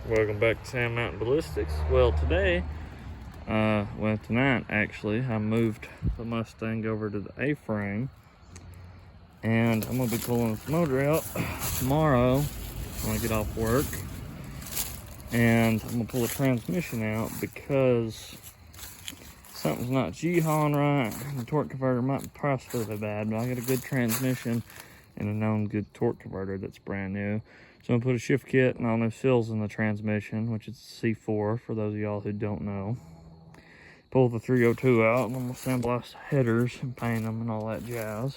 Welcome back to Sand Mountain Ballistics. Well, tonight actually, I moved the Mustang over to the A-frame, and I'm gonna be pulling this motor out tomorrow when I get off work, and I'm gonna pull the transmission out because something's not G-hawing right. The torque converter might be priced really bad, but I got a good transmission and a known good torque converter that's brand new. So I'm gonna put a shift kit and all new seals in the transmission, which is C4 for those of y'all who don't know. Pull the 302 out, and I'm gonna sandblast headers and paint them and all that jazz.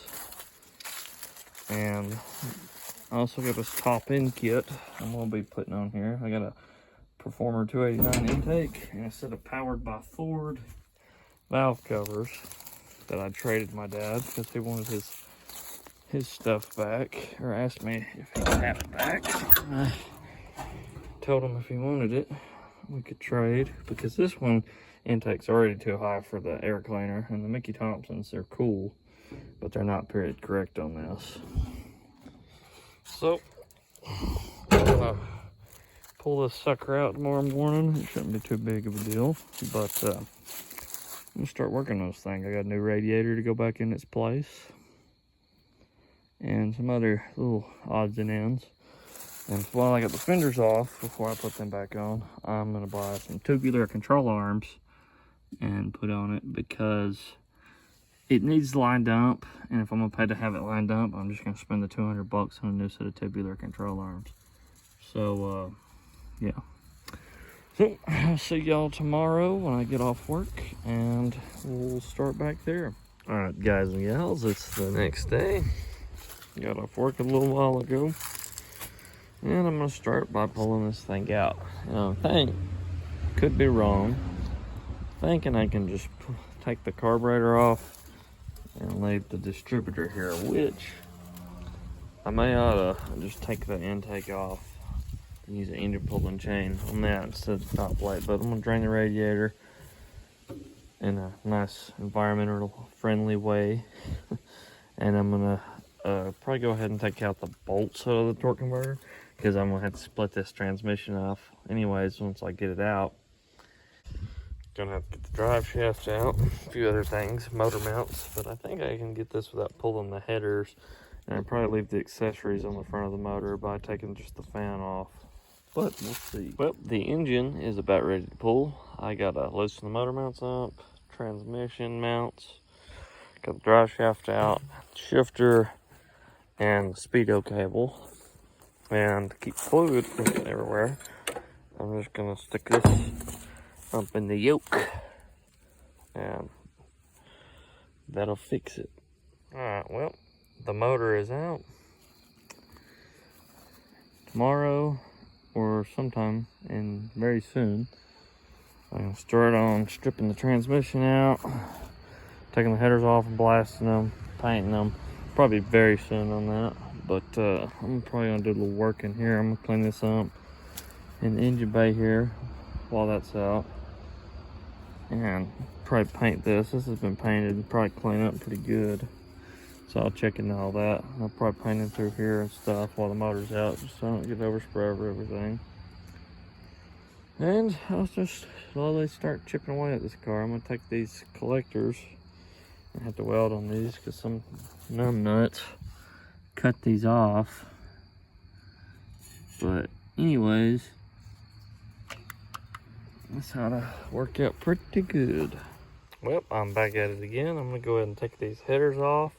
And I also got this top end kit I'm gonna be putting on here. I got a Performer 289 intake and a set of powered by Ford valve covers that I traded my dad because he wanted his stuff back, or asked me if he could have it back. I told him if he wanted it, we could trade, because this one intake's already too high for the air cleaner, and the Mickey Thompsons, they're cool, but they're not period correct on this. So, I'm gonna pull this sucker out tomorrow morning. It shouldn't be too big of a deal, but I'm gonna start working on this thing. I got a new radiator to go back in its place, and some other little odds and ends. And while I got the fenders off, before I put them back on, I'm gonna buy some tubular control arms and put on it, because it needs line dump, and if I'm gonna pay to have it line dump, I'm just gonna spend the 200 bucks on a new set of tubular control arms. So yeah, so I'll see y'all tomorrow when I get off work, and we'll start back there. All right, guys and gals, it's the next day. Got off work a little while ago, and I'm gonna start by pulling this thing out. I think, could be wrong, thinking I can just take the carburetor off and leave the distributor here, which I may ought to just take the intake off and use an engine pulling chain on that instead of the top plate. But I'm gonna drain the radiator in a nice environmental friendly way, and I'm gonna probably go ahead and take out the bolts out of the torque converter, because I'm gonna have to split this transmission off anyways once I get it out. Gonna have to get the drive shaft out, a few other things, motor mounts, but I think I can get this without pulling the headers, and I'll probably leave the accessories on the front of the motor by taking just the fan off, but we'll see. Well, the engine is about ready to pull. I gotta loosen the motor mounts up, transmission mounts, got the drive shaft out, shifter, and the speedo cable. And to keep fluid everywhere, I'm just gonna stick this up in the yoke, and that'll fix it. Alright, well, the motor is out. Tomorrow, or sometime very soon, I'm gonna start on stripping the transmission out, taking the headers off and blasting them, painting them. Probably very soon on that, but I'm probably gonna do a little work in here. I'm gonna clean this up in the engine bay here while that's out, and probably paint this. This has been painted and probably clean up pretty good, so I'll check into all that. I'll probably paint it through here and stuff while the motor's out, just so I don't get overspray over everything. And I'll just slowly start chipping away at this car. I'm gonna take these collectors, I have to weld on these because some numb nuts cut these off. But anyways, this ought to work out pretty good. Well, I'm back at it again. I'm gonna go ahead and take these headers off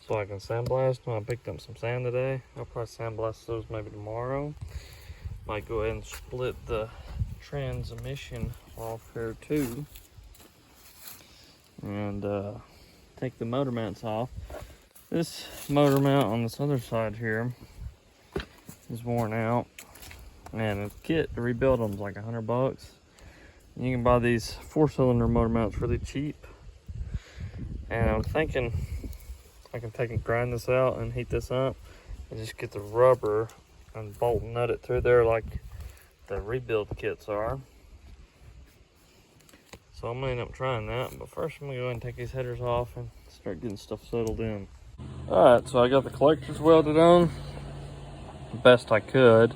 so I can sandblast them. I picked up some sand today. I'll probably sandblast those maybe tomorrow. Might go ahead and split the transmission off here too, and take the motor mounts off. This motor mount on this other side here is worn out, and a kit to rebuild them is like 100 bucks. You can buy these 4-cylinder motor mounts really cheap, and I'm thinking I can take and grind this out and heat this up and just get the rubber and bolt and nut it through there like the rebuild kits are. So I'm gonna end up trying that, but first I'm gonna go ahead and take these headers off and start getting stuff settled in. All right, so I got the collectors welded on the best I could.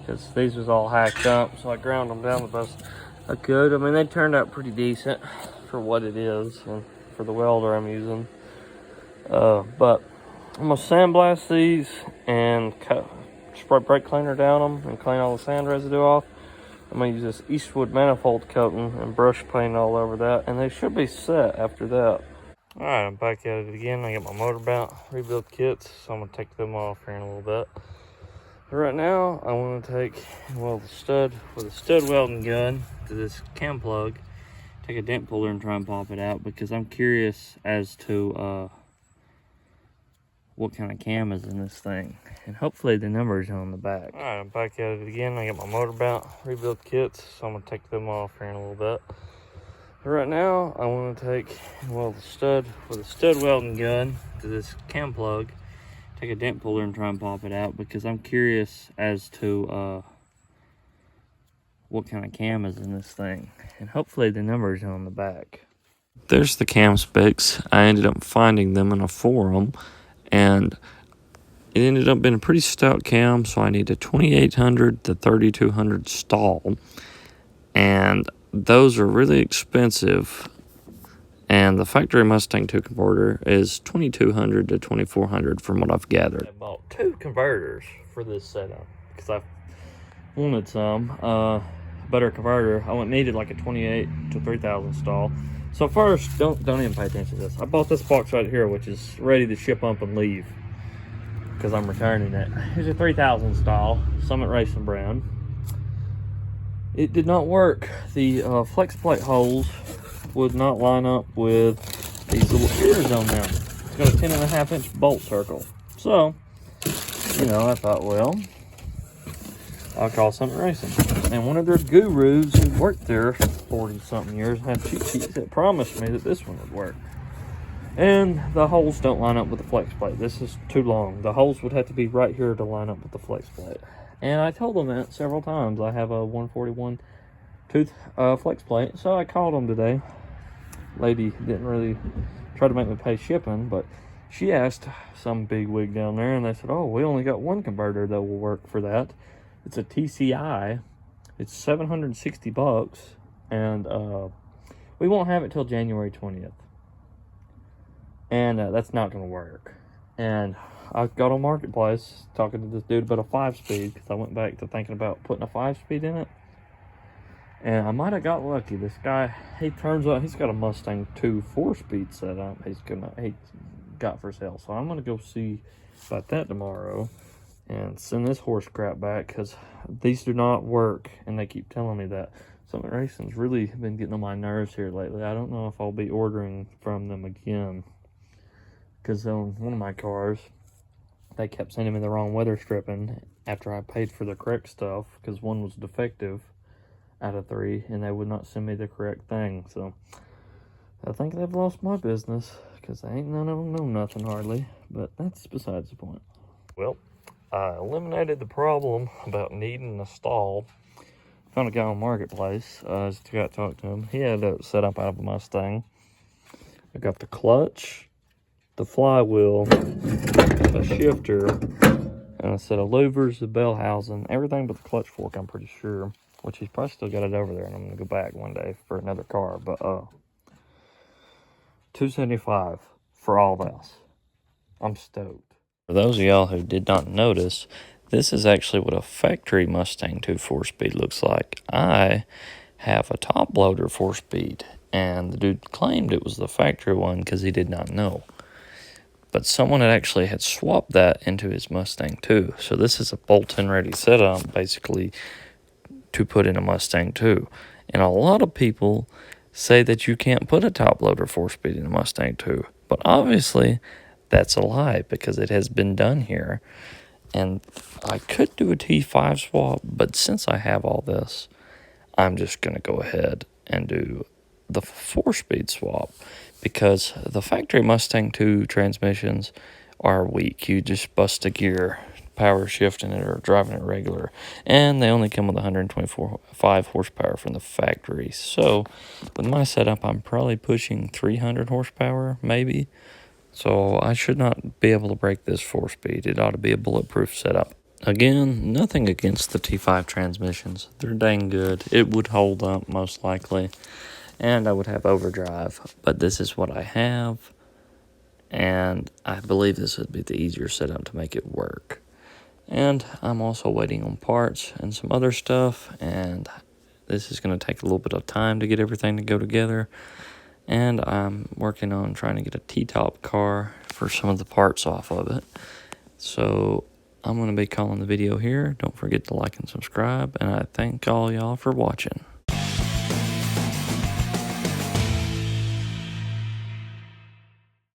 because these was all hacked up, so I ground them down the best I could. I mean, they turned out pretty decent for what it is and for the welder I'm using. But I'm gonna sandblast these and spray brake cleaner down them and clean all the sand residue off. I'm gonna use this Eastwood manifold coating and brush paint all over that, and they should be set after that. All right, I'm back at it again. I got my motor mount rebuild kits, so I'm gonna take them off here in a little bit. But right now, I want to take the stud with a stud welding gun to this cam plug, take a dent puller and try and pop it out, because I'm curious as to what kind of cam is in this thing, and hopefully the numbers on the back. All right, I'm back at it again. I got my motor mount rebuild kits, so I'm gonna take them off here in a little bit. But right now, I want to take the stud with a stud welding gun to this cam plug, take a dent puller and try and pop it out, because I'm curious as to what kind of cam is in this thing, and hopefully the numbers on the back. There's the cam specs. I ended up finding them in a forum, and it ended up being a pretty stout cam, so I need a 2800 to 3200 stall, and those are really expensive. And the factory Mustang 2 converter is 2200 to 2400 from what I've gathered. I bought 2 converters for this setup because I wanted some better converter. I needed like a 28 to 3000 stall. So first, don't even pay attention to this. I bought this box right here, which is ready to ship up and leave because I'm returning it. Here's a 3000 stall, Summit Racing brand. It did not work. The flex plate holes would not line up with these little ears on them. It's got a 10.5-inch bolt circle. So, I thought, well, I'll call Summit Racing. And one of their gurus who worked there for 40-something years had cheat sheets that promised me that this one would work. And the holes don't line up with the flex plate. This is too long. The holes would have to be right here to line up with the flex plate. And I told them that several times. I have a 141 tooth flex plate, so I called them today. Lady didn't really try to make me pay shipping, but she asked some big wig down there, and they said, oh, we only got one converter that will work for that. It's a TCI. It's $760, and we won't have it till January 20th. And that's not going to work. And I got on Marketplace talking to this dude about a 5-speed, because I went back to thinking about putting a 5-speed in it. And I might have got lucky. This guy, he turns out he's got a Mustang 2 4-speed setup he got for sale. So I'm going to go see about that tomorrow and send this horse crap back, because these do not work, and they keep telling me that. Summit Racing's really been getting on my nerves here lately. I don't know if I'll be ordering from them again, because on one of my cars, they kept sending me the wrong weather stripping after I paid for the correct stuff, because one was defective out of 3, and they would not send me the correct thing. So I think they've lost my business, because ain't none of them know nothing hardly. But that's besides the point. Well, I eliminated the problem about needing a stall. Found a guy on Marketplace. I just got to talk to him. He had it set up out of a Mustang. I got the clutch, the flywheel, a shifter, and a set of louvers, the bell housing, everything but the clutch fork, I'm pretty sure. Which he's probably still got it over there, and I'm gonna go back one day for another car. But $275 for all this. I'm stoked. For those of y'all who did not notice, this is actually what a factory Mustang 2 4-speed looks like. I have a top loader 4-speed, and the dude claimed it was the factory one because he did not know. But someone had swapped that into his Mustang 2. So this is a bolt-in ready setup, basically, to put in a Mustang 2. And a lot of people say that you can't put a top loader 4-speed in a Mustang 2. But obviously, that's a lie, because it has been done here. And I could do a T5 swap, but since I have all this, I'm just going to go ahead and do the 4-speed swap, because the factory Mustang 2 transmissions are weak. You just bust a gear power shifting it or driving it regular, and they only come with 125 horsepower from the factory. So with my setup, I'm probably pushing 300 horsepower maybe, so I should not be able to break this 4-speed. It ought to be a bulletproof setup. Again, nothing against the T5 transmissions. They're dang good. It would hold up most likely, and I would have overdrive, but this is what I have, and I believe this would be the easier setup to make it work. And I'm also waiting on parts and some other stuff, and this is going to take a little bit of time to get everything to go together. And I'm working on trying to get a T-top car for some of the parts off of it. So I'm going to be calling the video here. Don't forget to like and subscribe, and I thank all y'all for watching.